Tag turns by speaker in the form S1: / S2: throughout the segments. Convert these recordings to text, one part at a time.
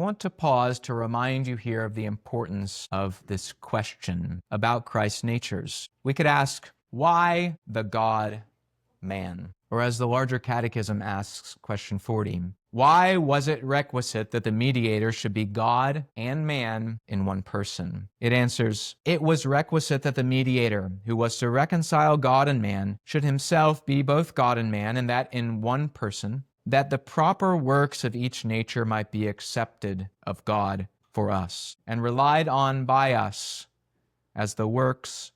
S1: want to pause to remind you here of the importance of this question about Christ's natures. We could ask, why the God-man? Or as the larger catechism asks, question 40, why was it requisite that the mediator should be God and man in one person? It answers, it was requisite that the mediator, who was to reconcile God and man, should himself be both God and man, and that in one person, that the proper works of each nature might be accepted of God for us, and relied on by us as the works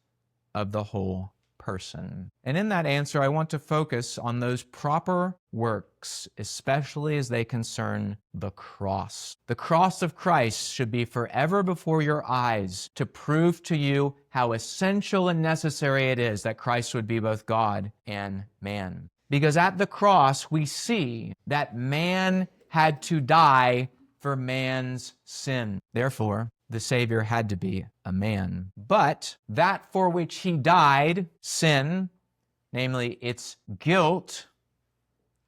S1: of the whole person. And in that answer, I want to focus on those proper works, especially as they concern the cross. The cross of Christ should be forever before your eyes to prove to you how essential and necessary it is that Christ would be both God and man. Because at the cross, we see that man had to die for man's sin. Therefore, the Savior had to be a man. But that for which he died, sin, namely its guilt,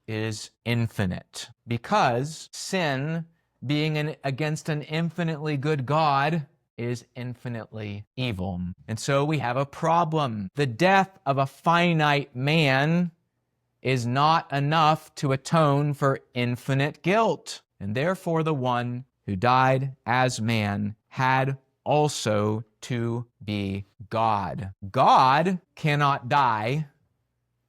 S1: is infinite. Because sin, being against an infinitely good God, is infinitely evil. And so we have a problem. The death of a finite man is not enough to atone for infinite guilt. And therefore the one who died as man had also to be God. God cannot die,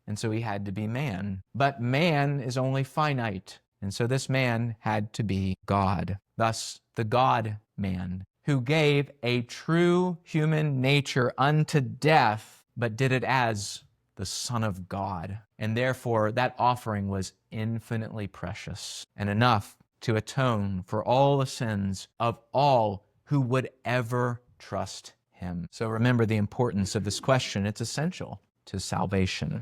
S1: and so he had to be man. But man is only finite, and so this man had to be God. Thus, the God-man, who gave a true human nature unto death, but did it as the Son of God. And therefore, that offering was infinitely precious and enough to atone for all the sins of all who would ever trust him. So remember the importance of this question. It's essential to salvation.